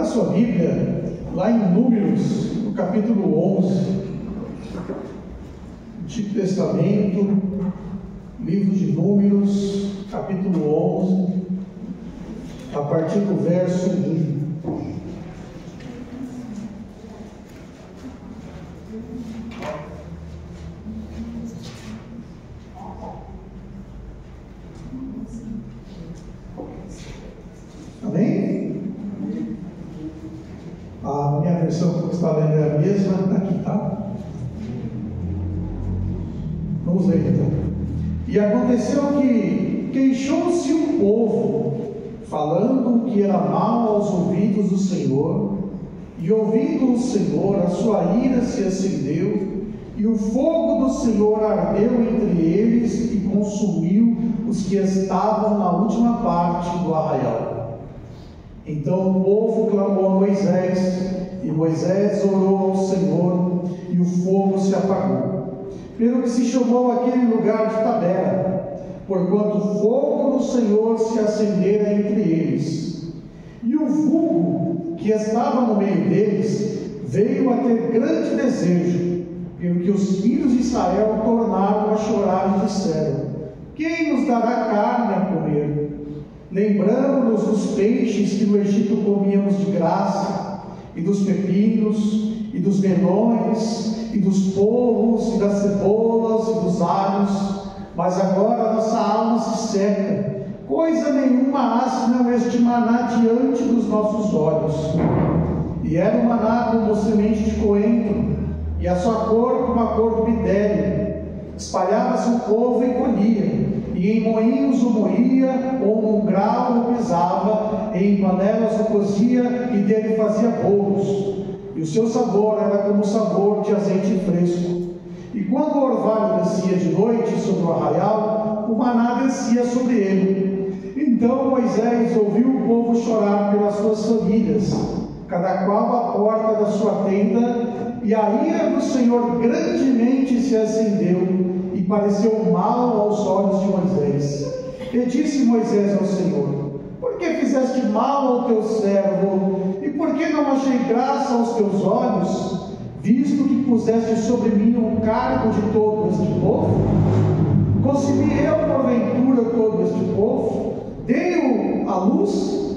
Abra sua Bíblia, lá em Números, no capítulo 11, Antigo Testamento, livro de Números, capítulo 11, a partir do verso 1. Amém? A minha versão que eu estava lendo é a mesma, está aqui, tá? Vamos ler então. E aconteceu que queixou-se o povo, falando que era mal aos ouvidos do Senhor, e ouvindo o Senhor, a sua ira se acendeu, e o fogo do Senhor ardeu entre eles e consumiu os que estavam na última parte do arraial. Então o povo clamou a Moisés, e Moisés orou ao Senhor, e o fogo se apagou, pelo que se chamou aquele lugar de Tabera, porquanto o fogo do Senhor se acendera entre eles. E o vulgo que estava no meio deles veio a ter grande desejo, pelo que os filhos de Israel tornaram a chorar e disseram: quem nos dará carne a comer? Lembrando-nos dos peixes que no Egito comíamos de graça, e dos pepinos, e dos melões, e dos polvos, e das cebolas, e dos alhos, mas agora nossa alma se seca, coisa nenhuma há senão este maná diante dos nossos olhos. E era um maná como semente de coentro, e a sua cor como a cor do bidélio. Espalhava-se o povo e colhia, e em moinhos o moía, ou num grau o pisava, e em panelas o cozia, e dele fazia bolos. E o seu sabor era como o sabor de azeite fresco. E quando o orvalho descia de noite sobre o arraial, o maná descia sobre ele. Então Moisés ouviu o povo chorar pelas suas famílias, cada qual à porta da sua tenda, e a ira do Senhor grandemente se acendeu, e pareceu mal aos olhos de Moisés. E disse Moisés ao Senhor: por que fizeste mal ao teu servo? E por que não achei graça aos teus olhos, visto que puseste sobre mim o cargo de todo este povo? Concebi eu, porventura, todo este povo? Dei-o à luz?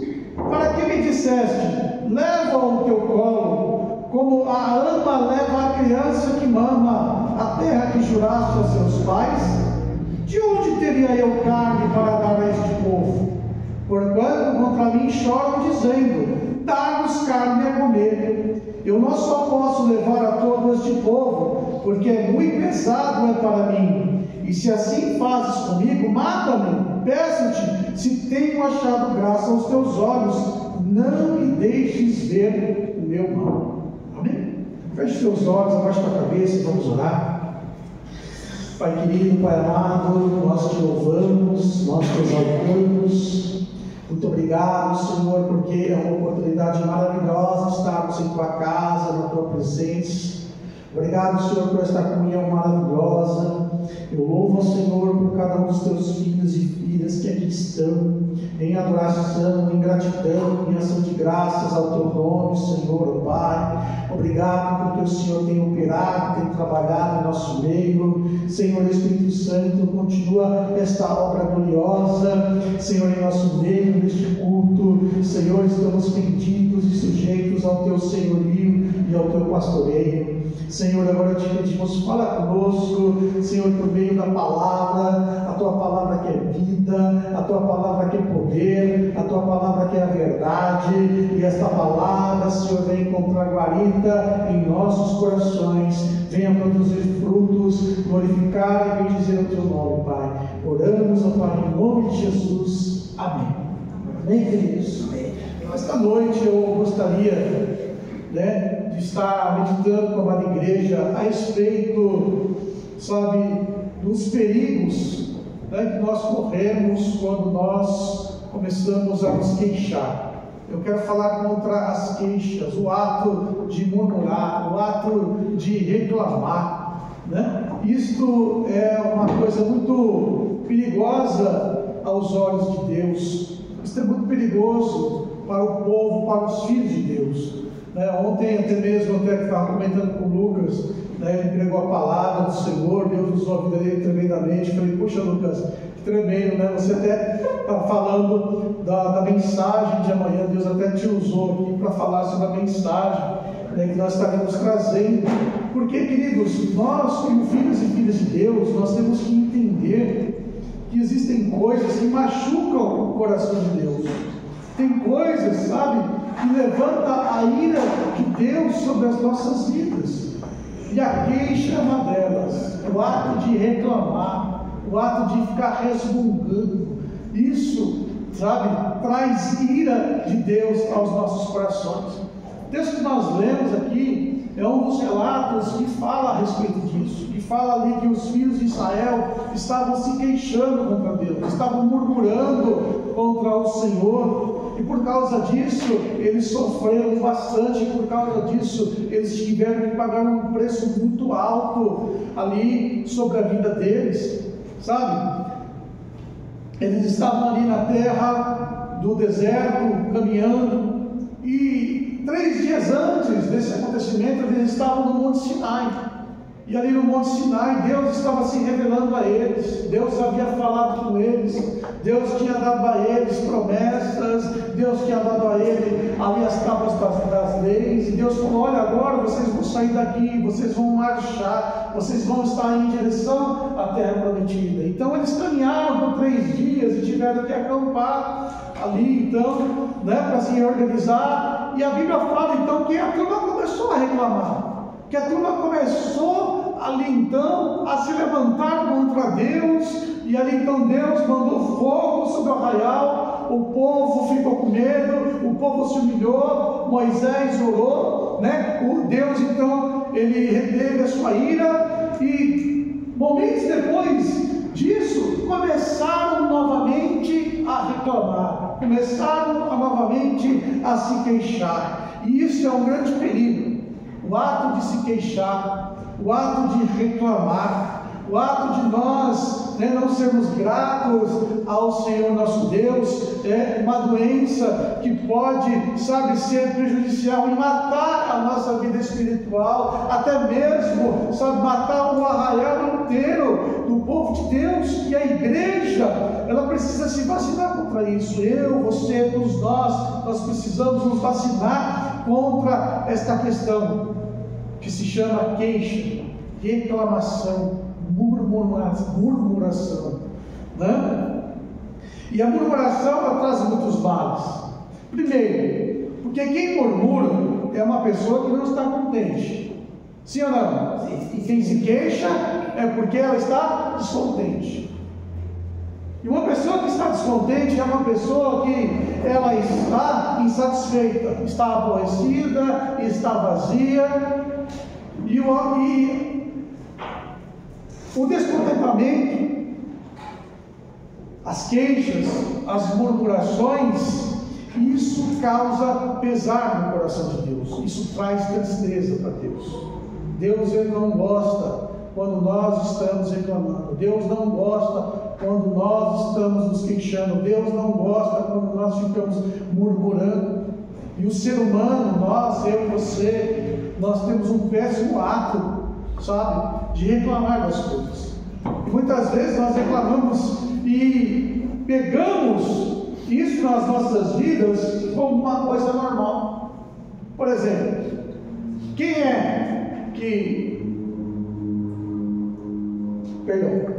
Para que me disseste: leva-o ao teu colo, como a ama leva a criança que mama, a terra que juraste a seus pais? De onde teria eu carne para dar a este povo? Porquanto contra mim choram, dizendo: dá-nos carne a comer. Eu não só posso levar a todo este povo, porque é muito pesado para mim. E se assim fazes comigo, mata-me. Peço-te, se tenho achado graça aos teus olhos, não me deixes ver o meu mal. Amém? Feche seus olhos, abaixe a cabeça e vamos orar. Pai querido, Pai amado, nós te louvamos, nós te exaltamos. Muito obrigado, Senhor, porque é uma oportunidade maravilhosa estarmos em tua casa, na tua presença. Obrigado, Senhor, por esta comunhão maravilhosa. Eu louvo ao Senhor por cada um dos teus filhos e filhas que aqui estão, em adoração, em gratidão, em ação de graças ao teu nome, Senhor, ó Pai. Obrigado porque o Senhor tem operado, tem trabalhado em nosso meio. Senhor Espírito Santo, continua esta obra gloriosa, Senhor, em nosso meio, neste culto. Senhor, estamos rendidos e sujeitos ao teu senhorio e ao teu pastoreio. Senhor, agora te pedimos, fala conosco, Senhor, por meio da palavra, a tua palavra que é vida, a tua palavra que é poder, a tua palavra que é a verdade, e esta palavra, Senhor, vem encontrar guarita em nossos corações, venha produzir frutos, glorificar e bendizer o teu nome, Pai. Oramos, ó Pai, em nome de Jesus. Amém. Amém, queridos? Esta noite eu gostaria, de estar meditando com a amada igreja a respeito, dos perigos, que nós corremos quando nós começamos a nos queixar. Eu quero falar contra as queixas, o ato de murmurar, o ato de reclamar, Isto é uma coisa muito perigosa aos olhos de Deus. Isso é muito perigoso para o povo, para os filhos de Deus. né? Ontem até mesmo, até que estava comentando com o Lucas, né? Ele pregou a palavra do Senhor, Deus usou a vida dele tremendamente. Falei, poxa Lucas, que tremendo, né? Você até está falando da mensagem de amanhã, Deus até te usou aqui para falar sobre a mensagem, né, que nós estaremos trazendo. Porque, queridos, nós como filhos e filhas de Deus, nós temos que entender que existem coisas que machucam o coração de Deus. Tem coisas, sabe, que levanta a ira de Deus sobre as nossas vidas. E a queixa é uma delas. O ato de reclamar, o ato de ficar resmungando. Isso, sabe, traz ira de Deus aos nossos corações. O texto que nós lemos aqui é um dos relatos que fala a respeito disso, que fala ali que os filhos de Israel estavam se queixando contra Deus, estavam murmurando contra o Senhor, e por causa disso eles sofreram bastante, e por causa disso eles tiveram que pagar um preço muito alto ali sobre a vida deles, sabe? Eles estavam ali na terra do deserto, caminhando, e 3 dias antes desse acontecimento, eles estavam no Monte Sinai. E ali no Monte Sinai, Deus estava se revelando a eles. Deus havia falado com eles. Deus tinha dado a eles promessas. Deus tinha dado a eles ali as tábuas das leis. E Deus falou, olha, agora vocês vão sair daqui, vocês vão marchar, vocês vão estar em direção à terra prometida. Então eles caminharam por 3 dias e tiveram que acampar ali, então, né, para se organizar. E a Bíblia fala então que a turma começou a reclamar, que a turma começou ali então a se levantar contra Deus, e ali então Deus mandou fogo sobre o arraial, o povo ficou com medo, o povo se humilhou, Moisés orou, né? O Deus então, ele reteve a sua ira, e momentos depois disso, começaram novamente a reclamar, começaram novamente a se queixar, e isso é um grande perigo. O ato de se queixar, o ato de reclamar, o ato de nós, né, não sermos gratos ao Senhor nosso Deus, é uma doença que pode, sabe, ser prejudicial e matar a nossa vida espiritual, até mesmo, sabe, matar o arraial inteiro do povo de Deus. E a igreja, ela precisa se vacinar contra isso. Eu, você, todos nós precisamos nos vacinar contra esta questão que se chama queixa, reclamação, murmuração, né? E a murmuração, ela traz muitos males. Primeiro, porque quem murmura é uma pessoa que não está contente. Sim ou não? E quem se queixa é porque ela está descontente. E uma pessoa que está descontente é uma pessoa que ela está insatisfeita, está aborrecida, está vazia. E o descontentamento, as queixas, as murmurações, isso causa pesar no coração de Deus. Isso traz tristeza para Deus. Deus, ele não gosta quando nós estamos reclamando. Deus não gosta quando nós estamos nos queixando. Deus não gosta quando nós ficamos murmurando. E o ser humano, nós, eu e você, nós temos um péssimo ato, sabe, de reclamar das coisas. E muitas vezes nós reclamamos e pegamos isso nas nossas vidas como uma coisa normal. Por exemplo, quem é que... Perdão.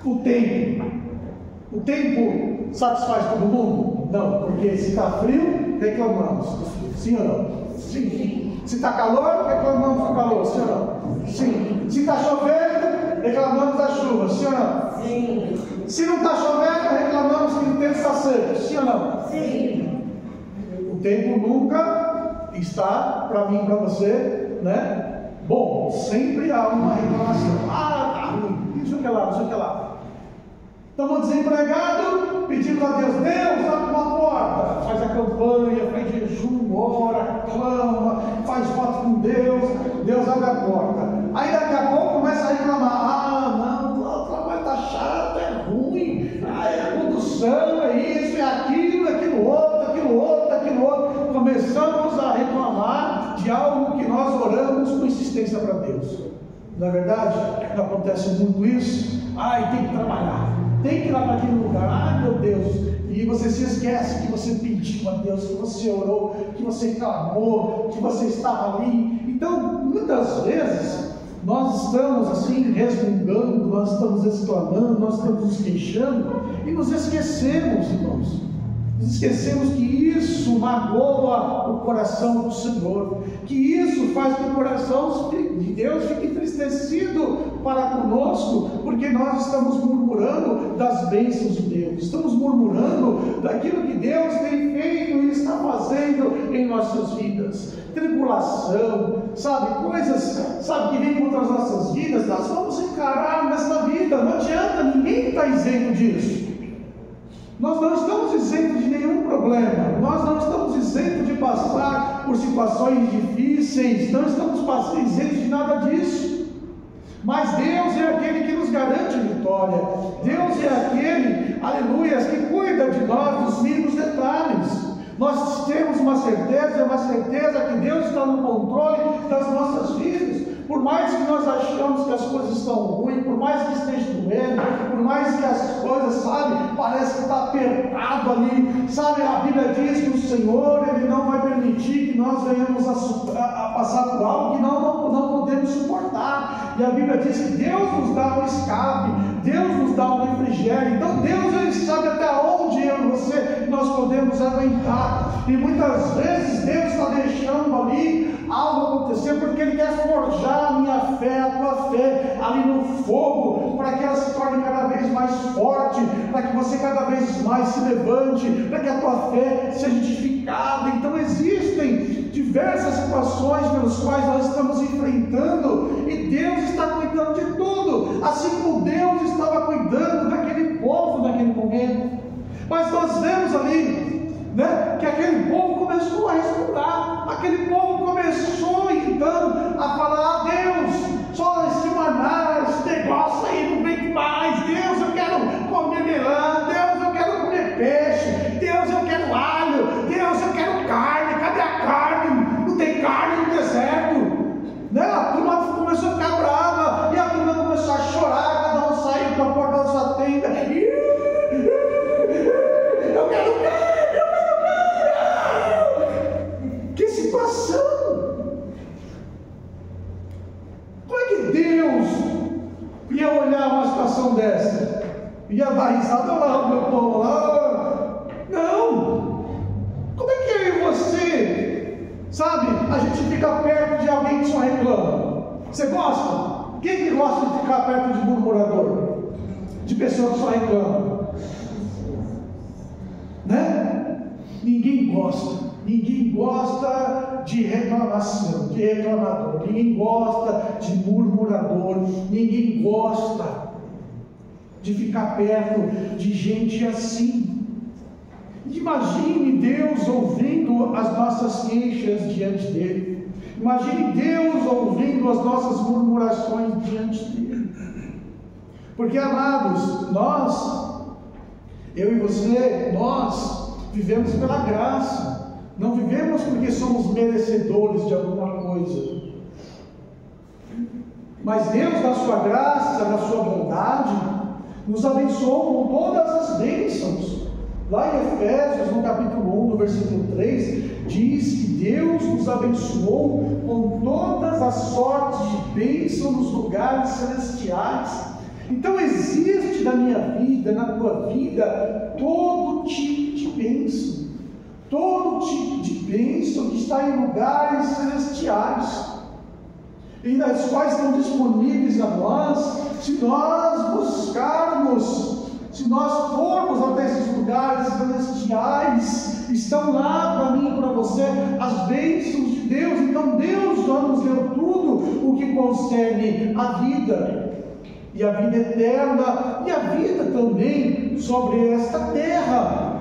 O tempo satisfaz todo mundo? Não, porque se está frio, reclamamos do frio. Sim ou não? Sim. Se está calor, reclamamos do calor. Sim ou não? Sim. Se está chovendo, reclamamos da chuva. Sim ou não? Sim. Se não está chovendo, reclamamos que o tempo está seco. Sim ou não? Sim. O tempo nunca está, para mim e para você, né? Bom, sempre há uma reclamação. Ah, tá ruim, isso que lá, isso que lá. Estamos desempregados, pedimos a Deus, Deus, abre uma porta. Faz a campanha, faz jejum, ora, clama, faz voto com Deus, Deus abre a porta. Aí daqui a pouco começa a reclamar. Ah, não, o trabalho está chato, é ruim, é a condução, é isso, é aquilo, aquilo outro. Começamos começamos a reclamar de algo que nós oramos com insistência para Deus. Não é verdade? Não acontece muito isso? Ai, tem que trabalhar, tem que ir lá para aquele lugar, ai meu Deus. E você se esquece que você pediu a Deus, que você orou, que você clamou, que você estava ali. Então, muitas vezes, nós estamos assim, resmungando, nós estamos exclamando, nós estamos nos queixando, e nos esquecemos, irmãos. Nos esquecemos que isso magoa o coração do Senhor, que isso faz que o coração de Deus fique entristecido para conosco, porque nós estamos murmurando das bênçãos de Deus, estamos murmurando daquilo que Deus tem feito e está fazendo em nossas vidas. Tribulação, sabe, coisas, sabe, que vêm contra as nossas vidas, nós vamos encarar nesta vida, não adianta, ninguém está isento disso. Nós não estamos isentos de nenhum problema, nós não estamos isentos de passar por situações difíceis, não estamos isentos de nada disso. Mas Deus é aquele que nos garante vitória, Deus é aquele, aleluia, que cuida de nós dos mínimos detalhes. Nós temos uma certeza que Deus está no controle das nossas vidas. Por mais que nós achamos que as coisas estão ruins, por mais que esteja doendo, por mais que as coisas, sabe, parece que está apertado ali, sabe, a Bíblia diz que o Senhor, Ele não vai permitir que nós venhamos a passar por algo que não podemos suportar. E a Bíblia diz que Deus nos dá um escape, Deus nos dá um refrigério. Então Deus, Ele sabe até onde eu e você nós podemos aguentar. E muitas vezes Deus está deixando ali algo acontecer, porque Ele quer forjar a minha fé, a tua fé, ali no fogo, para que ela se torne cada vez mais forte, para que você cada vez mais se levante, para que a tua fé seja edificada. Então existem diversas situações pelas quais nós estamos enfrentando, e Deus está cuidando de tudo, assim como Deus estava cuidando daquele povo naquele momento. Mas nós vemos ali, né, que aquele povo começou a resmungar, aquele povo começou então a falar: ah, Deus, só esse maná, esse negócio aí não vem mais. Deus, eu quero comer melão, Deus, eu quero comer peixe, Deus, eu quero alho, Deus, eu quero carne, cadê a carne? Não tem carne no deserto, né? A turma começou a ficar brava, e a turma começou a chorar, cada um saiu para a porta da sua tenda, eu quero carne. Que situação! Como é que Deus ia olhar uma situação dessa? Ia dar risada lá, meu povo lá? Não! Como é que eu e você, sabe, a gente fica perto de alguém que só reclama? Você gosta? Quem que gosta de ficar perto de murmurador? De pessoa que só reclama? Né? Ninguém gosta. Ninguém gosta de reclamação, de reclamador, ninguém gosta de murmurador, ninguém gosta de ficar perto de gente assim. Imagine Deus ouvindo as nossas queixas diante dele, imagine Deus ouvindo as nossas murmurações diante dele. Porque, amados, eu e você, nós vivemos pela graça. Não vivemos porque somos merecedores de alguma coisa. Mas Deus, na sua graça, na sua bondade, nos abençoou com todas as bênçãos. Lá em Efésios, no capítulo 1, no versículo 3, diz que Deus nos abençoou com todas as sortes de bênção nos lugares celestiais. Então existe na minha vida, na tua vida, todo tipo de bênção. Todo tipo de bênção que está em lugares celestiais, e das quais estão disponíveis a nós, se nós buscarmos, se nós formos até esses lugares celestiais, estão lá para mim e para você as bênçãos de Deus. Então Deus já nos deu tudo o que concerne a vida, e a vida eterna, e a vida também sobre esta terra.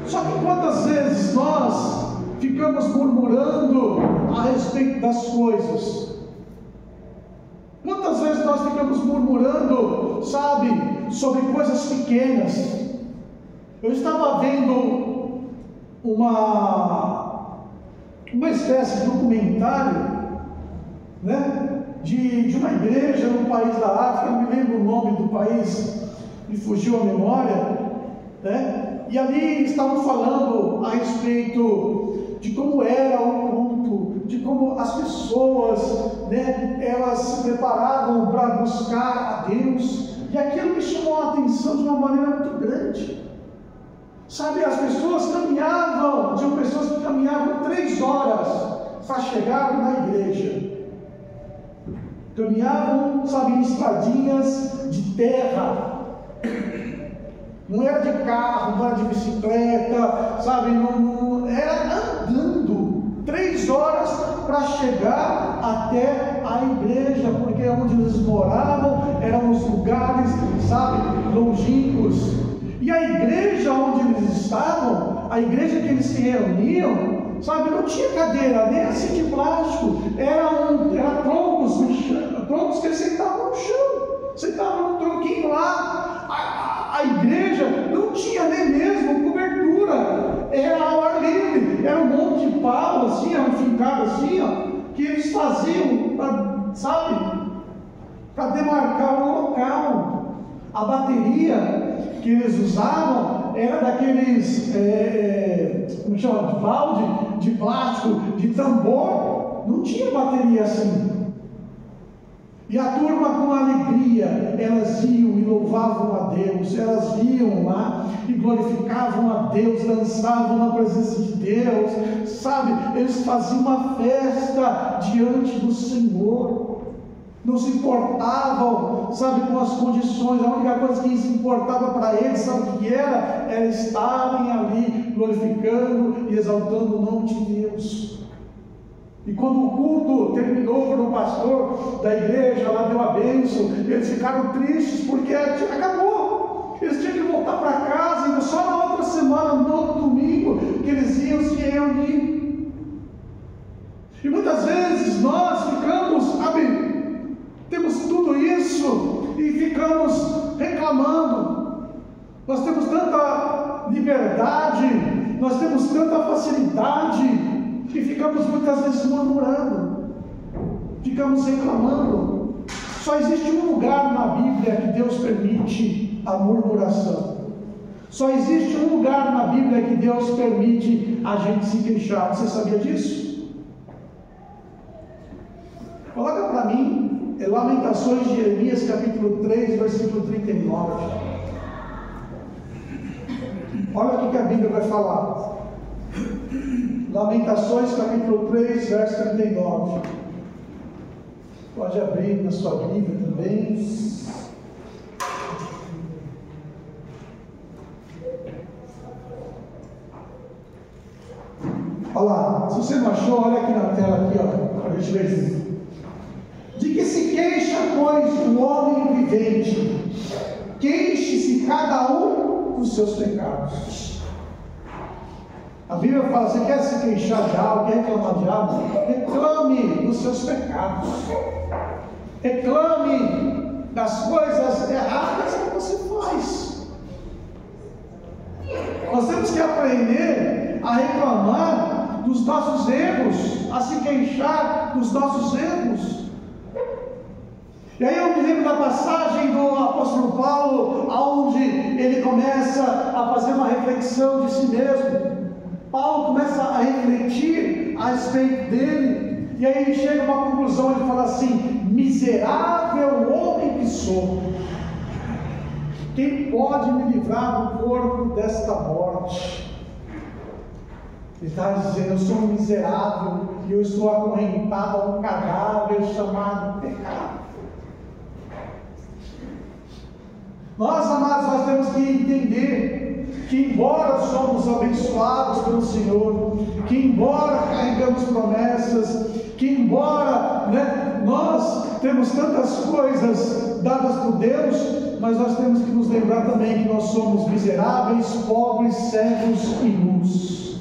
Só que quantas vezes nós ficamos murmurando a respeito das coisas? Quantas vezes nós ficamos murmurando, sabe, sobre coisas pequenas? Eu estava vendo uma uma espécie de documentário, né, de uma igreja no país da África, não me lembro o nome do país, me fugiu a memória, né? E ali estavam falando a respeito de como era o culto, de como as pessoas, né, elas se preparavam para buscar a Deus, e aquilo me chamou a atenção de uma maneira muito grande. Sabe, as pessoas caminhavam, tinham pessoas que caminhavam 3 horas para chegar na igreja. Caminhavam, sabe, em estradinhas de terra. Não era de carro, não era de bicicleta, sabe, não era andando 3 horas para chegar até a igreja, porque onde eles moravam eram os lugares, sabe, longínquos. E a igreja onde eles estavam, a igreja que eles se reuniam, sabe, não tinha cadeira, nem assim de plástico, era troncos que eles sentavam no chão, sentavam no tronquinho lá. A igreja não tinha nem mesmo cobertura, era ao ar livre, era um monte de pau assim, era um fincado assim, ó, que eles faziam, para demarcar o local. A bateria que eles usavam era daqueles, como chama, de balde, de plástico, de tambor, não tinha bateria assim. E a turma, com alegria, elas iam e louvavam a Deus, elas iam lá e glorificavam a Deus, dançavam na presença de Deus, sabe, eles faziam uma festa diante do Senhor. Não se importavam, sabe, com as condições. A única coisa que se importava para eles, sabe o que era? Era estarem ali glorificando e exaltando o nome de Deus. E quando o culto terminou, quando o pastor da igreja lá deu a bênção, eles ficaram tristes porque acabou. Eles tinham que voltar para casa, e só na outra semana, no outro domingo, que eles iam se reunir. E muitas vezes nós ficamos, temos tudo isso e ficamos reclamando. Nós temos tanta liberdade, nós temos tanta facilidade, que ficamos muitas vezes murmurando, ficamos reclamando. Só existe um lugar na Bíblia que Deus permite a murmuração. Só existe um lugar na Bíblia que Deus permite a gente se queixar. Você sabia disso? Coloca para mim Lamentações de Jeremias, capítulo 3, versículo 39. Olha o que a Bíblia vai falar. Lamentações, capítulo 3, verso 39. Pode abrir na sua Bíblia também. Olha lá, se você não achou, olha aqui na tela, aqui, ó, para a gente ver. De que se queixa, pois, o homem vivente? Queixe-se cada um dos seus pecados. A Bíblia fala, você quer se queixar de algo, quer reclamar de algo? Reclame dos seus pecados. Reclame das coisas erradas que você faz. Nós temos que aprender a reclamar dos nossos erros, a se queixar dos nossos erros. E aí eu me lembro da passagem do apóstolo Paulo, onde ele começa a fazer uma reflexão de si mesmo. Paulo começa a refletir a respeito dele, e aí ele chega a uma conclusão, ele fala assim: miserável homem que sou, quem pode me livrar do corpo desta morte? Ele está dizendo, eu sou um miserável, e eu estou acorrentado a um cadáver chamado pecado. Nós, amados, nós temos que entender que embora somos abençoados pelo Senhor, que embora carregamos promessas, que embora, nós temos tantas coisas dadas por Deus, mas nós temos que nos lembrar também que nós somos miseráveis, pobres, cegos e nus.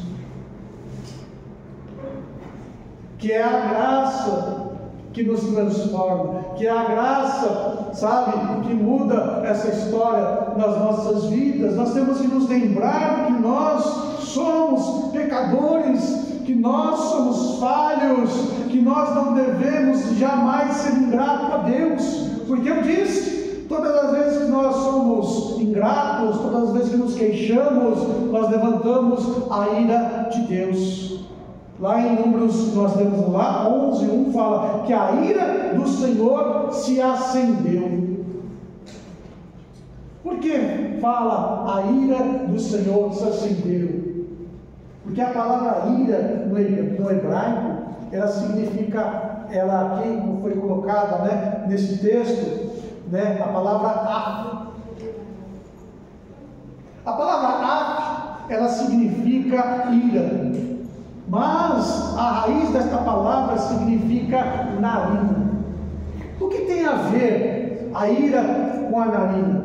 Que é a graça que nos transforma, que é a graça, sabe, que muda essa história nas nossas vidas. Nós temos que nos lembrar que nós somos pecadores, que nós somos falhos, que nós não devemos jamais ser ingratos a Deus, porque eu disse, todas as vezes que nós somos ingratos, todas as vezes que nos queixamos, nós levantamos a ira de Deus. Lá em Números, nós lemos lá, 11:1, fala que a ira do Senhor se acendeu. Por que fala a ira do Senhor se acendeu? Porque a palavra ira no hebraico, ela significa, ela aqui foi colocada, né, nesse texto, né, a palavra af. A palavra af, ela significa ira, mas a raiz desta palavra significa narina. O que tem a ver a ira com a narina?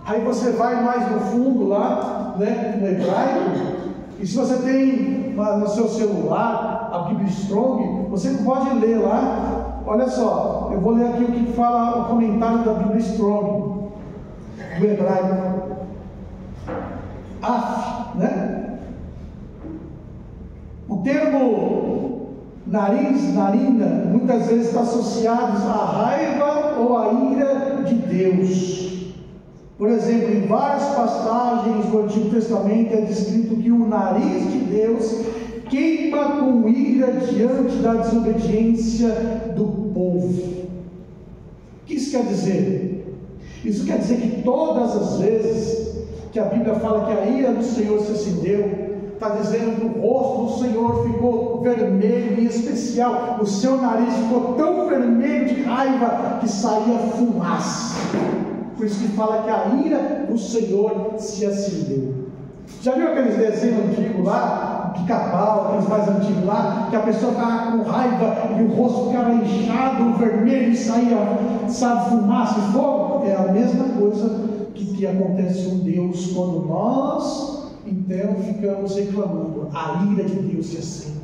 Aí você vai mais no fundo lá, né, no hebraico, e se você tem no seu celular a Bíblia Strong, você pode ler lá. Olha só, eu vou ler aqui o que fala o comentário da Bíblia Strong, do hebraico. Af, né? O termo nariz, narina, muitas vezes está associado à raiva ou à ira de Deus. Por exemplo, em várias passagens do Antigo Testamento é descrito que o nariz de Deus queima com ira diante da desobediência do povo. O que isso quer dizer? Isso quer dizer que todas as vezes que a Bíblia fala que a ira do Senhor se acendeu, está dizendo que o rosto do Senhor ficou vermelho, em especial o seu nariz ficou tão vermelho de raiva que saía fumaça. Por isso que fala que a ira do Senhor se acendeu. Já viu aqueles desenhos antigos lá, Pica-Pau, aqueles mais antigos lá, que a pessoa ficava com raiva e o rosto ficava inchado, vermelho, e saía, sabe, fumaça e fogo? É a mesma coisa que acontece com Deus quando nós, então, ficamos reclamando. A ira de Deus se acende.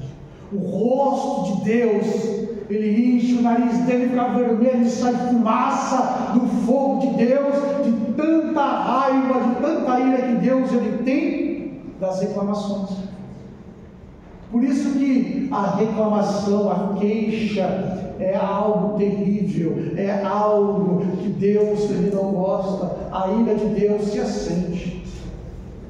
O rosto de Deus, ele enche o nariz dele, fica vermelho e sai fumaça do fogo de Deus, de tanta raiva, de tanta ira que Deus ele tem das reclamações. Por isso que a reclamação, a queixa é algo terrível, é algo que Deus ele não gosta. A ira de Deus se acende.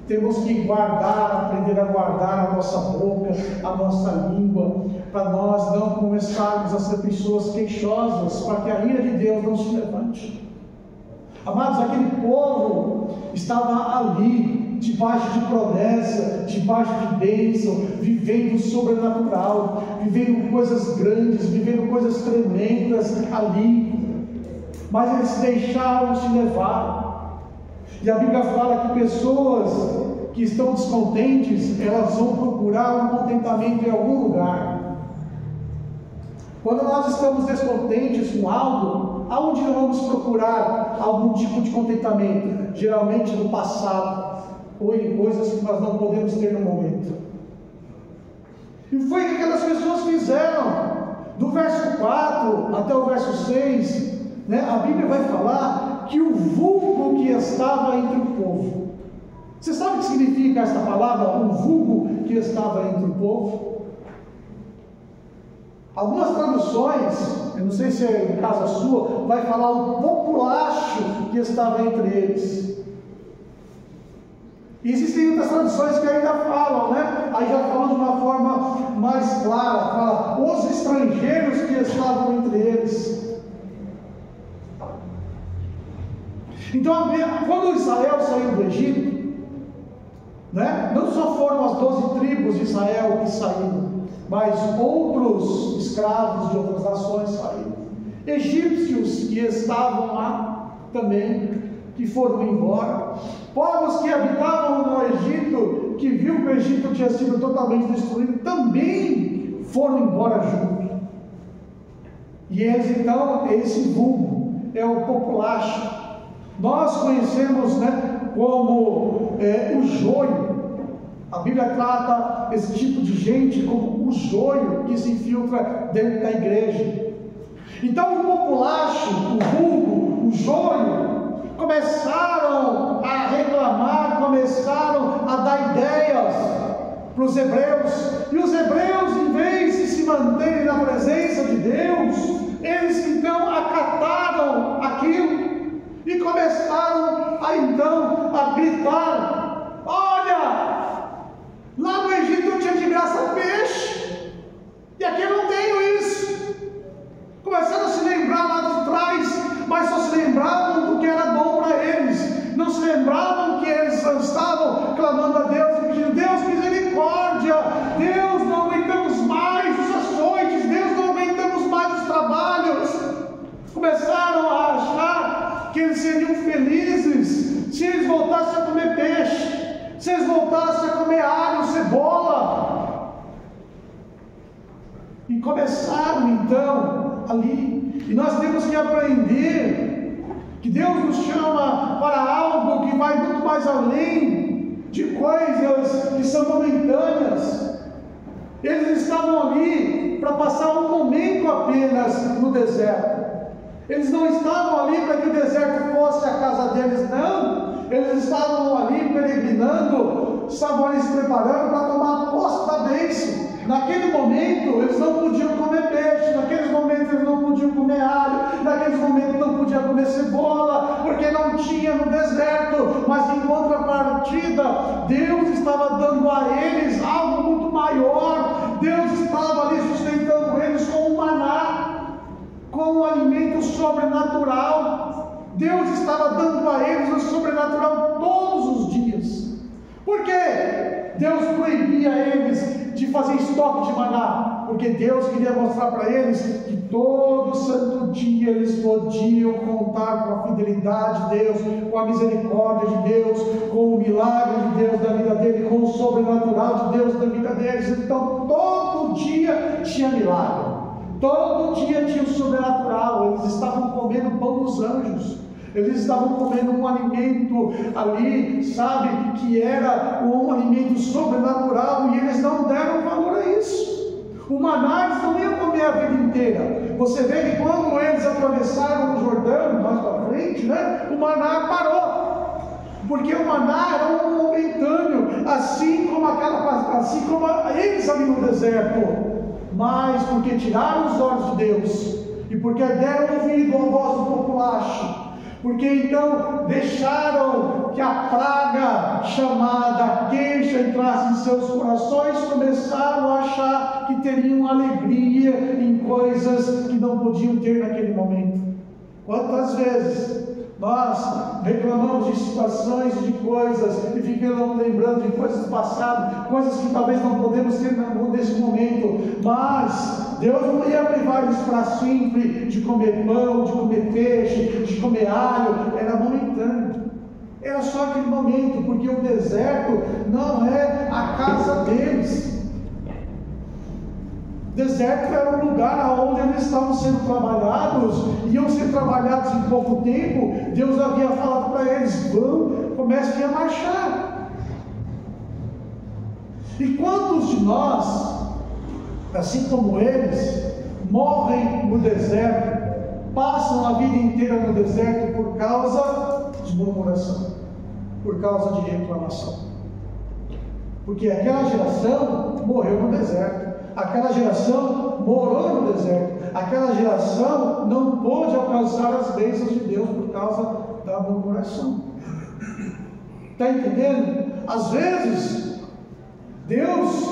Temos que guardar, aprender a guardar a nossa boca, a nossa língua, para nós não começarmos a ser pessoas queixosas, para que a ira de Deus não se levante. Amados, aquele povo estava ali, debaixo de promessa, debaixo de bênção, vivendo o sobrenatural, vivendo coisas grandes, vivendo coisas tremendas ali, mas eles se deixaram se levar. E a Bíblia fala que pessoas que estão descontentes, elas vão procurar um contentamento em algum lugar. Quando nós estamos descontentes com algo, aonde nós vamos procurar algum tipo de contentamento? Geralmente no passado, ou em coisas que nós não podemos ter no momento. E foi o que aquelas pessoas fizeram. Do verso 4 até o verso 6, né, a Bíblia vai falar que o vulgo que estava entre o povo. Você sabe o que significa esta palavra, o vulgo que estava entre o povo? Algumas traduções, eu não sei se é em casa sua, vai falar o populacho que estava entre eles. E existem outras traduções que ainda falam, né? Aí já falam de uma forma mais clara, fala os estrangeiros que estavam entre eles. Então, quando Israel saiu do Egito, né, não só foram as 12 tribos de Israel que saíram, mas outros escravos de outras nações saíram. Egípcios que estavam lá também, que foram embora. Povos que habitavam no Egito, que viu que o Egito tinha sido totalmente destruído, também foram embora junto. E eles, então, esse vulgo é o populacho. Nós conhecemos, né, como o joio. A Bíblia trata esse tipo de gente como o joio que se infiltra dentro da igreja. Então o populacho, o vulgo, o joio, começaram a reclamar, começaram a dar ideias para os hebreus, e os hebreus, em vez de se manterem na presença de Deus, eles então acataram aquilo e começaram a gritar: olha, lá no Egito eu tinha de graça peixe, e aqui eu não tenho isso. Começaram a se lembrar lá de trás, mas só se lembravam do que era bom para eles, não se lembravam que eles estavam clamando a Deus e pedindo: Deus, misericórdia, Deus, não aguentamos mais os açoites, Deus, não aguentamos mais os trabalhos. Começaram a achar que eles seriam felizes se eles voltassem a comer peixe, se eles voltassem a comer alho, cebola. E começaram então ali. E nós temos que aprender que Deus nos chama para algo que vai muito mais além de coisas que são momentâneas. Eles estavam ali para passar um momento apenas no deserto. Eles não estavam ali para que o deserto fosse a casa deles, não. Eles estavam ali peregrinando, estavam ali se preparando para tomar posse da bênção. Naquele momento eles não podiam comer peixe, naqueles momentos eles não podiam comer alho, naqueles momentos não podiam comer cebola, porque não tinha no deserto. Mas em contrapartida, Deus estava dando a eles algo muito maior. Deus estava ali sustentando eles com o maná, com um alimento sobrenatural. Deus estava dando a eles o sobrenatural todos os dias. Por quê? Deus proibia eles de fazer estoque de maná, porque Deus queria mostrar para eles que todo santo dia eles podiam contar com a fidelidade de Deus, com a misericórdia de Deus, com o milagre de Deus da vida deles, com o sobrenatural de Deus da vida deles. Então todo dia tinha milagre, todo dia tinha o sobrenatural. Eles estavam comendo o pão dos anjos, eles estavam comendo um alimento ali, sabe, que era um alimento sobrenatural, e eles não deram valor a isso. O maná eles não iam comer a vida inteira. Você vê que quando eles atravessaram o Jordão, mais para frente, né, o maná parou, porque o maná era um momentâneo, assim como eles ali no deserto. Mas porque tiraram os olhos de Deus, e porque deram ouvido à voz do populacho, porque então deixaram que a praga chamada queixa entrasse em seus corações, começaram a achar que teriam alegria em coisas que não podiam ter naquele momento. Quantas vezes nós reclamamos de situações, de coisas, e ficamos lembrando de coisas do passado, coisas que talvez não podemos ter nesse momento, mas Deus não ia privar eles para sempre de comer pão, de comer peixe, de comer alho. Era momentâneo, era só aquele momento, porque o deserto não é a casa deles. O deserto era um lugar onde eles estavam sendo trabalhados, iam ser trabalhados em pouco tempo. Deus havia falado para eles: vão, comecem a marchar. E quantos de nós, assim como eles, morrem no deserto, passam a vida inteira no deserto por causa de murmuração, por causa de reclamação? Porque aquela geração morreu no deserto. Aquela geração morou no deserto. Aquela geração não pôde alcançar as bênçãos de Deus por causa da murmuração. Está entendendo? Às vezes Deus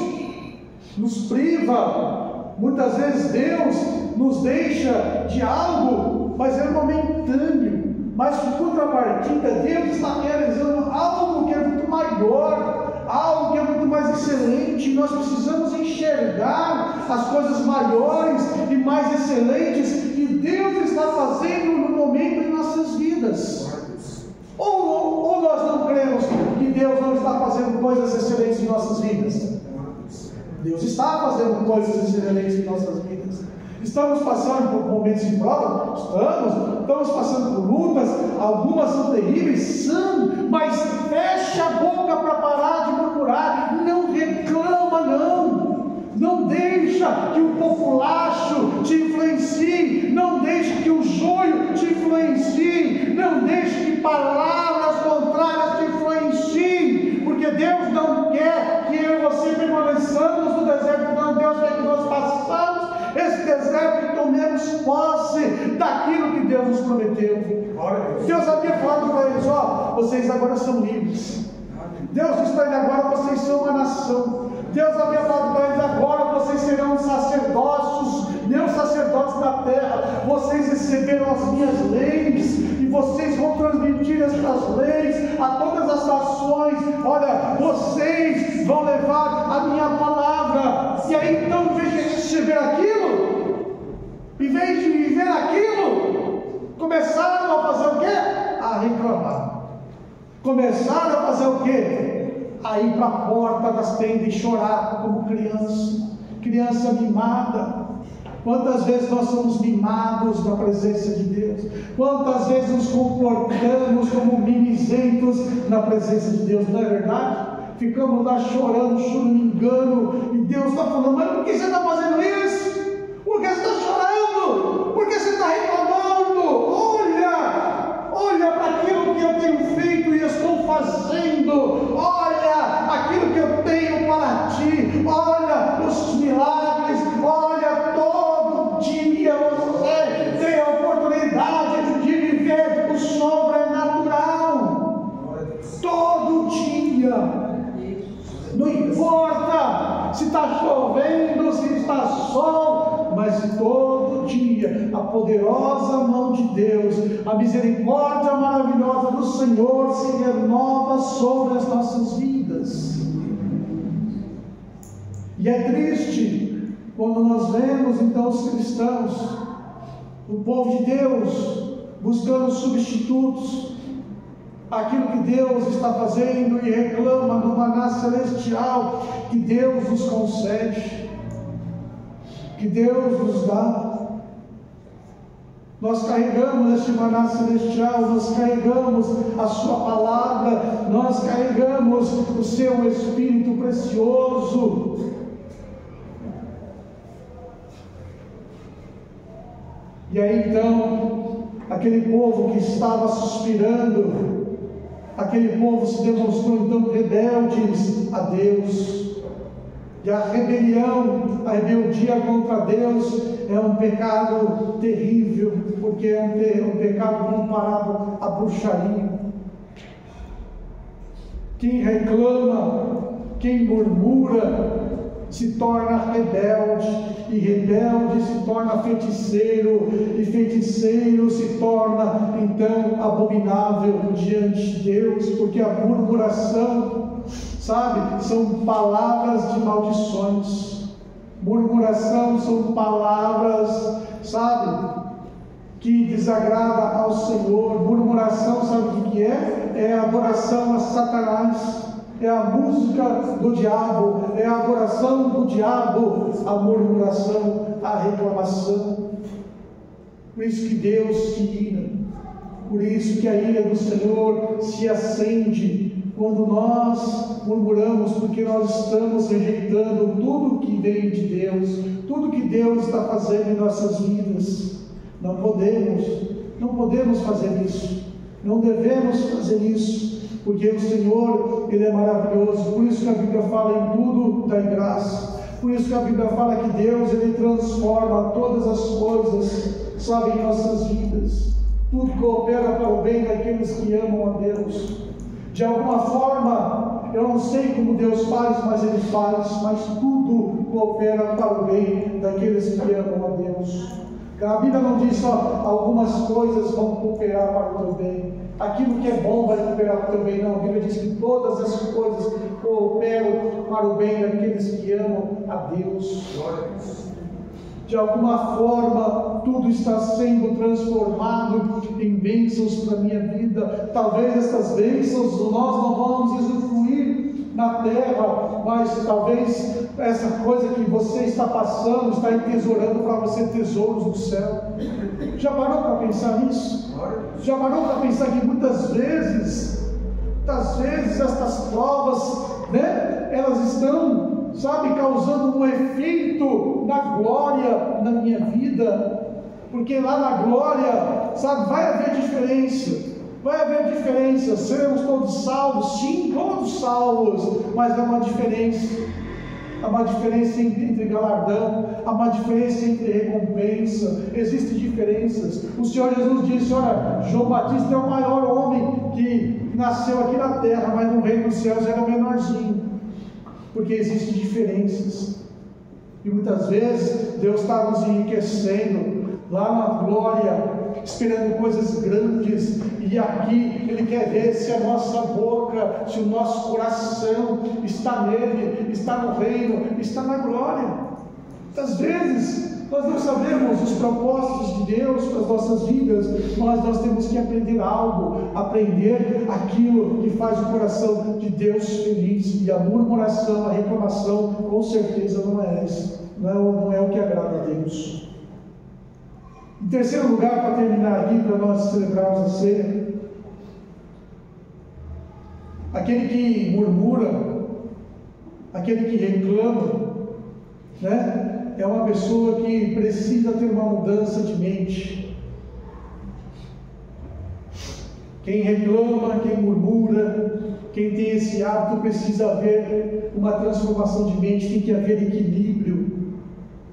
nos priva, muitas vezes Deus nos deixa de algo, mas é momentâneo. Mas por contrapartida, Deus está realizando algo que é muito maior, algo que é muito mais excelente. Nós precisamos enxergar as coisas maiores e mais excelentes que Deus está fazendo no momento em nossas vidas. Ou nós não cremos que Deus não está fazendo coisas excelentes em nossas vidas? Deus está fazendo coisas excelentes em nossas vidas. Estamos passando por momentos de prova? Estamos passando por lutas, algumas são terríveis, são, mas fecha a boca para parar de murmurar, não reclama não deixa que o populacho te influencie, não deixa que o joio te influencie, não deixa que palavras contrárias te influenciem, porque Deus não quer que eu e você permaneçamos daquilo que Deus nos prometeu. Deus havia falado para eles: ó, vocês agora são livres. Deus disse para eles: agora vocês são uma nação. Deus havia falado para eles: agora vocês serão sacerdócios, meus sacerdotes da terra. Vocês receberam as minhas leis e vocês vão transmitir estas leis a todas as nações. Olha, vocês vão levar a minha palavra. E aí então, em vez de receber aquilo, em vez de viver aquilo, começaram a fazer o quê? A reclamar. Começaram a fazer o quê? A ir para a porta das tendas e chorar como criança mimada. Quantas vezes nós somos mimados na presença de Deus? Quantas vezes nos comportamos como mimizentos na presença de Deus? Não é verdade? Ficamos lá chorando, choramingando, e Deus está falando: mas por que você está fazendo isso? Por que você está chorando? Por que você está reclamando? Olha para aquilo que eu tenho feito e estou fazendo. Olha aquilo que eu tenho para ti. Olha os milagres. Olha, todo dia você tem a oportunidade de viver o sobrenatural. Todo dia. Não importa se está chovendo, se está sol, mas todo dia a poderosa mão de Deus, a misericórdia maravilhosa do Senhor se renova sobre as nossas vidas. E é triste quando nós vemos então os cristãos, o povo de Deus, buscando substitutos aquilo que Deus está fazendo e reclama do maná celestial que Deus nos concede, que Deus nos dá. Nós carregamos este maná celestial, nós carregamos a sua palavra, nós carregamos o seu Espírito precioso. E aí então, aquele povo que estava suspirando, aquele povo se demonstrou então rebeldes a Deus. E a rebelião, a rebeldia contra Deus é um pecado terrível, porque é um pecado comparado à bruxaria. Quem reclama, quem murmura, se torna rebelde, e rebelde se torna feiticeiro, e feiticeiro se torna então abominável diante de Deus, porque a murmuração, sabe, são palavras de maldições. Murmuração são palavras, sabe, que desagrada ao Senhor. Murmuração, sabe o que é? É a adoração a Satanás. É a música do diabo, é a adoração do diabo, a murmuração, a reclamação. Por isso que Deus se ira, por isso que a ira do Senhor se acende quando nós murmuramos, porque nós estamos rejeitando tudo que vem de Deus, tudo que Deus está fazendo em nossas vidas. Não podemos fazer isso, não devemos fazer isso. Porque o Senhor, Ele é maravilhoso. Por isso que a Bíblia fala: em tudo dá graça. Por isso que a Bíblia fala que Deus, Ele transforma todas as coisas, sabe, em nossas vidas. Tudo coopera para o bem daqueles que amam a Deus. De alguma forma, eu não sei como Deus faz, mas Ele faz. Mas tudo coopera para o bem daqueles que amam a Deus. A Bíblia não diz só algumas coisas vão cooperar para o teu bem, aquilo que é bom vai cooperar para o teu bem. Não, a Bíblia diz que todas as coisas cooperam para o bem daqueles que amam a Deus. De alguma forma, tudo está sendo transformado em bênçãos para a minha vida. Talvez estas bênçãos nós não vamos usufruir na terra, mas talvez essa coisa que você está passando, está entesourando para você tesouros no céu. Já parou para pensar nisso? Já parou para pensar que muitas vezes estas provas, né, elas estão, sabe, causando um efeito na glória na minha vida? Porque lá na glória, sabe, vai haver diferença. Vai haver diferença. Seremos todos salvos? Sim, todos salvos, mas há uma diferença. Há uma diferença entre galardão, há uma diferença entre recompensa, existem diferenças. O Senhor Jesus disse: olha, João Batista é o maior homem que nasceu aqui na terra, mas no reino dos céus era o menorzinho, porque existem diferenças. E muitas vezes Deus está nos enriquecendo lá na glória, esperando coisas grandes, e aqui Ele quer ver se a nossa boca, se o nosso coração está nele, está no reino, está na glória. Muitas vezes nós não sabemos os propósitos de Deus para as nossas vidas, mas nós temos que aprender algo, aprender aquilo que faz o coração de Deus feliz. E a murmuração, a reclamação, com certeza não é essa, não é o que agrada a Deus. Em terceiro lugar, para terminar aqui, para nós celebrarmos a ceia, aquele que murmura, aquele que reclama, né? É uma pessoa que precisa ter uma mudança de mente. Quem reclama, quem murmura, quem tem esse hábito precisa haver uma transformação de mente, tem que haver equilíbrio.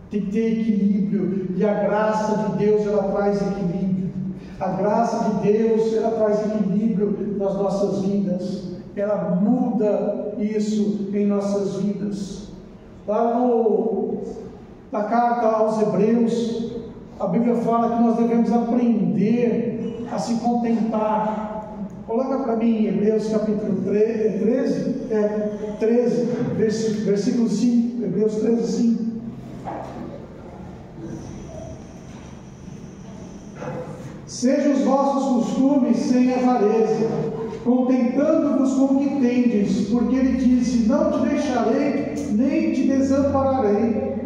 Tem que ter equilíbrio, e a graça de Deus, ela traz equilíbrio. A graça de Deus, ela traz equilíbrio nas nossas vidas. Ela muda isso em nossas vidas. Lá na carta aos Hebreus, a Bíblia fala que nós devemos aprender a se contentar. Coloca para mim Hebreus capítulo 13, versículo 5, Hebreus 13, 5. Sejam os vossos costumes sem avareza, contentando-vos com o que tendes, porque Ele disse: não te deixarei, nem te desampararei.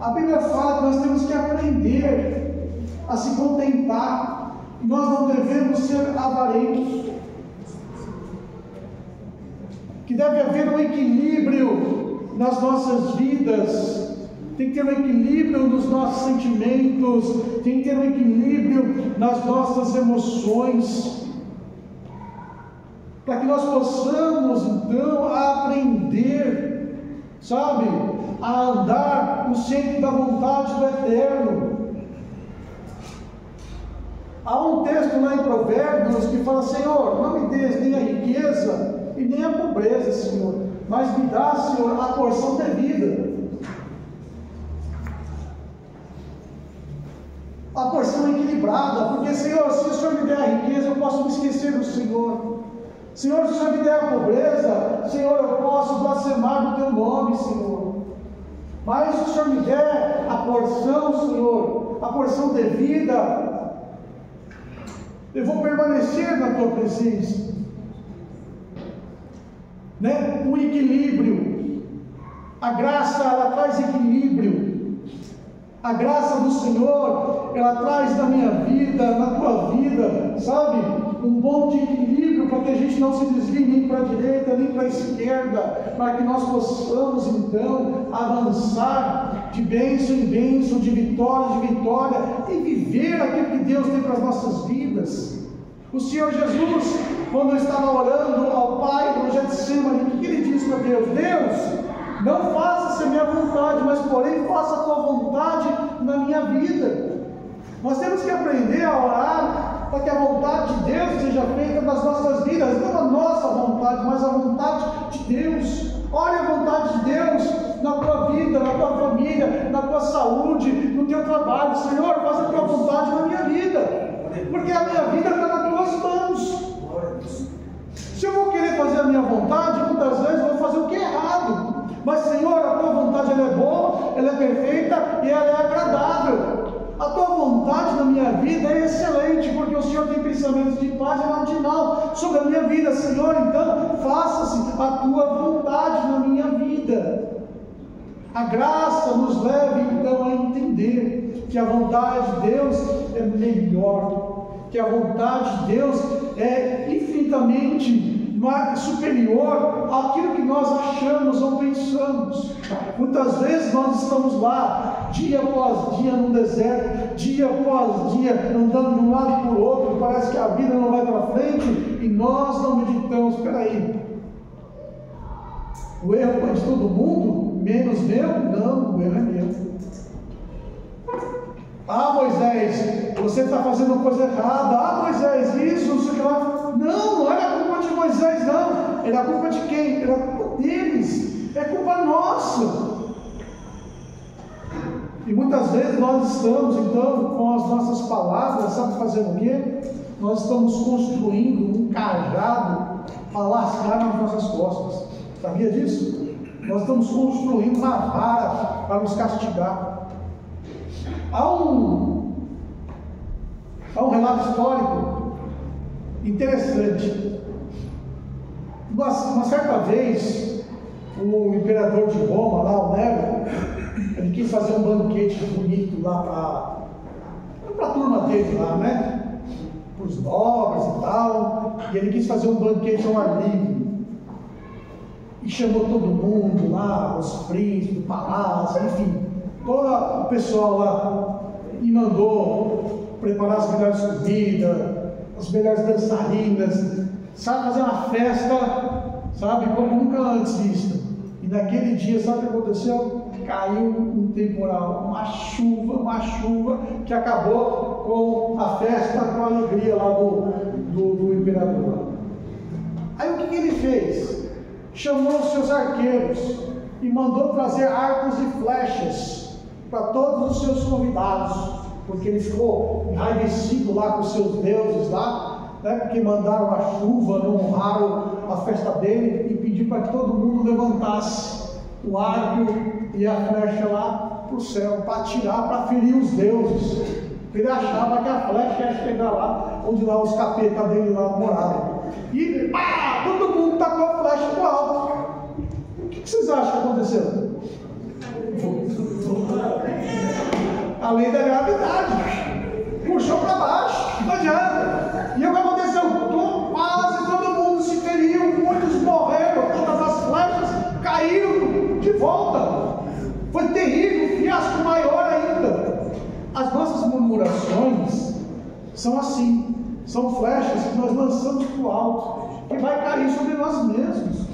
A Bíblia fala que nós temos que aprender a se contentar. Nós não devemos ser avarentos. Que deve haver um equilíbrio nas nossas vidas. Tem que ter um equilíbrio nos nossos sentimentos, tem que ter um equilíbrio nas nossas emoções, para que nós possamos então aprender, sabe, a andar no centro da vontade do Eterno. Há um texto lá em Provérbios que fala: Senhor, não me dês nem a riqueza e nem a pobreza, Senhor, mas me dá, Senhor, a porção devida. A porção equilibrada, porque, Senhor, se o Senhor me der a riqueza, eu posso me esquecer do Senhor. Senhor, se o Senhor me der a pobreza, Senhor, eu posso blasfemar do Teu nome, Senhor. Mas se o Senhor me der a porção, Senhor, a porção devida, eu vou permanecer na Tua presença. Né? Um equilíbrio. A graça, ela traz equilíbrio. A graça do Senhor, ela traz na minha vida, na tua vida, sabe? Um bom de equilíbrio, para que a gente não se desvie nem para a direita, nem para a esquerda, para que nós possamos então avançar de bênção em bênção, de vitória em vitória, e viver aquilo que Deus tem para as nossas vidas. O Senhor Jesus, quando estava orando ao Pai no Getsemane, o que Ele disse para Deus? Deus, não faça-se a minha vontade, mas porém faça a tua vontade na minha vida. Nós temos que aprender a orar para que a vontade de Deus seja feita nas nossas vidas, não a nossa vontade, mas a vontade de Deus. Olha a vontade de Deus na tua vida, na tua família, na tua saúde, no teu trabalho. Senhor, faça a tua vontade na minha vida, porque a minha vida está nas tuas mãos. Se eu vou querer fazer a minha vontade, muitas vezes eu vou fazer o que é errado. Mas, Senhor, a tua vontade ela é boa, ela é perfeita e ela é agradável. A tua vontade na minha vida é excelente, porque o Senhor tem pensamentos de paz e não de mal sobre a minha vida. Senhor, então, faça-se a tua vontade na minha vida. A graça nos leva, então, a entender que a vontade de Deus é melhor, que a vontade de Deus é infinitamente superior àquilo que nós achamos ou pensamos. Muitas vezes nós estamos lá, dia após dia no deserto, dia após dia andando de um lado e para o outro, parece que a vida não vai para frente, e nós não meditamos. Espera aí, o erro é de todo mundo? menos meu? Não, o erro é meu. Ah, Moisés, você está fazendo coisa errada. Ah, Moisés, isso, não sei o que lá. Não era culpa de Moisés, não. Era culpa de quem? Era culpa deles. É culpa nossa. E muitas vezes nós estamos, então, com as nossas palavras, sabe fazendo o quê? Nós estamos construindo um cajado para lascar nas nossas costas. Sabia disso? Nós estamos construindo uma vara para nos castigar. Há um relato histórico interessante. Uma certa vez, o imperador de Roma, lá, o Nero, ele quis fazer um banquete bonito lá para a turma dele lá, né? Para os nobres e tal. E ele quis fazer um banquete ao ar livre. E chamou todo mundo lá, os príncipes do palácio, enfim, todo o pessoal lá. E mandou preparar as melhores comidas, as melhores dançarinas, sabe, fazer uma festa, sabe, como nunca antes vista. E naquele dia, sabe o que aconteceu? Caiu um temporal, uma chuva que acabou com a festa, com a alegria lá do imperador. Aí o que ele fez? Chamou os seus arqueiros e mandou trazer arcos e flechas para todos os seus convidados, porque ele ficou enraivecido lá com os seus deuses lá, né, porque mandaram a chuva, não honraram a festa dele, e pediu para que todo mundo levantasse o arco e a flecha lá para o céu, para atirar, para ferir os deuses. Ele achava que a flecha ia chegar lá, onde lá os capetas dele lá moravam. E pá, todo mundo tacou a flecha para o alto. O que vocês acham que aconteceu? A lei da gravidade. Puxou para baixo, não adianta. E o que aconteceu? Quase todo mundo se feriu, muitos morreram, todas as flechas caíram de volta. Foi terrível, fiasco maior ainda. As nossas murmurações são assim, são flechas que nós lançamos para o alto, que vai cair sobre nós mesmos.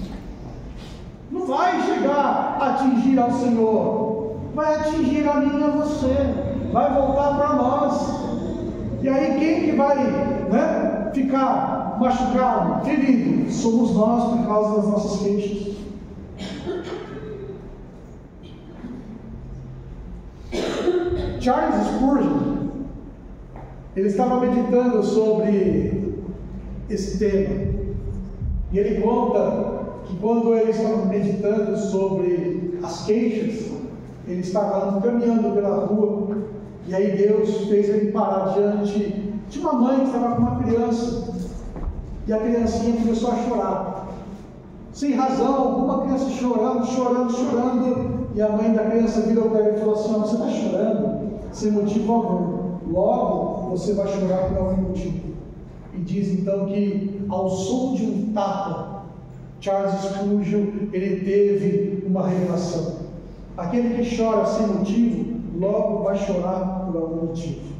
Não vai chegar a atingir ao Senhor, vai atingir a mim e a você, vai voltar para nós. E aí quem que vai, né, ficar machucado, ferido? Somos nós, por causa das nossas queixas. Charles Spurgeon, ele estava meditando sobre esse tema, e ele conta que quando ele estava meditando sobre as queixas, ele estava caminhando pela rua, e aí Deus fez ele parar diante de uma mãe que estava com uma criança, e a criancinha começou a chorar, sem razão alguma, a criança chorando, e a mãe da criança virou para ele e falou assim: você está chorando sem motivo algum, logo você vai chorar por algum motivo. E diz então que ao som de um tapa, Charles Spurgeon, ele teve uma revelação: aquele que chora sem motivo, logo vai chorar por algum motivo.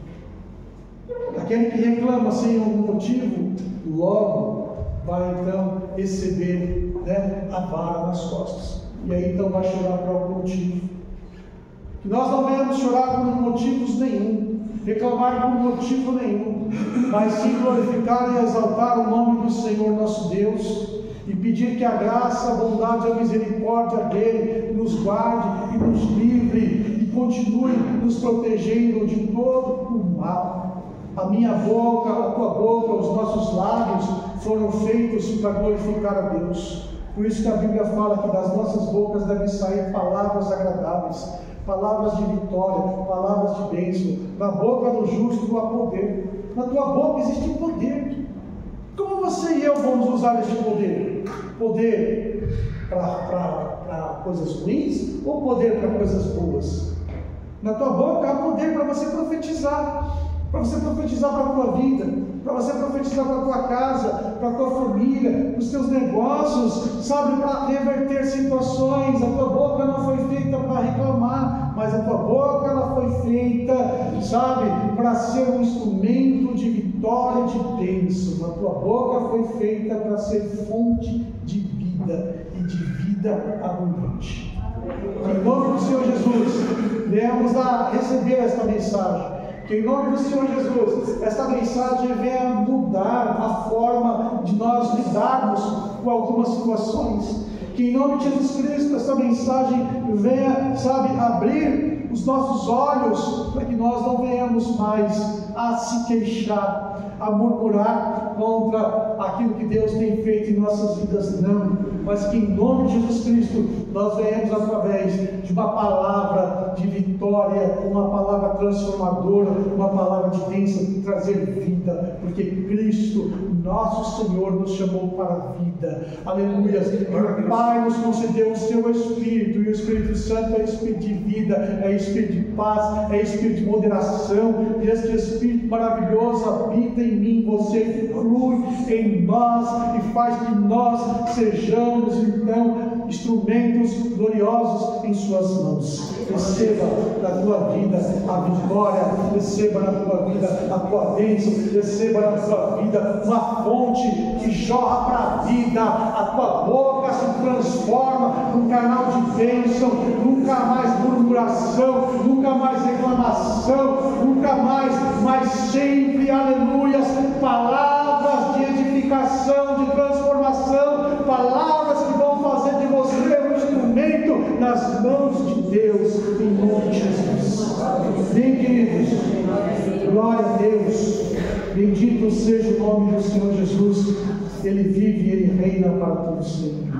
Aquele que reclama sem algum motivo, logo vai então receber, né, a vara nas costas. E aí então vai chorar por algum motivo. Que nós não venhamos chorar por motivos nenhum, reclamar por motivo nenhum, mas sim glorificar e exaltar o nome do Senhor nosso Deus, e pedir que a graça, a bondade e a misericórdia dele nos guarde e nos livre, e continue nos protegendo de todo o mal. A minha boca, a tua boca, os nossos lábios foram feitos para glorificar a Deus. Por isso que a Bíblia fala que das nossas bocas devem sair palavras agradáveis, palavras de vitória, palavras de bênção. Na boca do justo há poder. Na tua boca existe poder. Como você e eu vamos usar este poder? Poder para coisas ruins ou poder para coisas boas? Na tua boca há poder para você profetizar. Para você profetizar para a tua vida, para você profetizar para a tua casa, para a tua família, para os teus negócios, sabe, para reverter situações. A tua boca não foi feita para reclamar, mas a tua boca ela foi feita, sabe, para ser um instrumento de vitória, de bênção. A tua boca foi feita para ser fonte de vida e de vida abundante. Em nome do Senhor Jesus, venhamos a receber esta mensagem. Que em nome do Senhor Jesus, esta mensagem venha mudar a forma de nós lidarmos com algumas situações. Que em nome de Jesus Cristo, esta mensagem venha, abrir os nossos olhos, para que nós não venhamos mais a se queixar, a murmurar contra aquilo que Deus tem feito em nossas vidas, não. Mas que em nome de Jesus Cristo, nós venhamos através de uma palavra de vitória, uma palavra transformadora, uma palavra de bênção, trazer vida, porque Cristo, nosso Senhor, nos chamou para a vida. Aleluia. E o Pai nos concedeu o seu Espírito, e o Espírito Santo é Espírito de vida, é Espírito de paz, é Espírito de moderação, e este Espírito maravilhoso habita em mim, você flui em nós e faz que nós sejamos então instrumentos gloriosos em suas mãos. Receba na tua vida a vitória, receba na tua vida a tua bênção, receba na tua vida uma fonte que jorra para a vida. A tua boca se transforma num canal de bênção, nunca mais murmuração, nunca mais reclamação, nunca mais, mas sempre, aleluias, palavras de edificação, de transformação, palavras que vão fazer de você um instrumento nas mãos de Deus, em nome de Jesus. Bem, queridos, glória a Deus, bendito seja o nome do Senhor Jesus, Ele vive e Ele reina para todos sempre.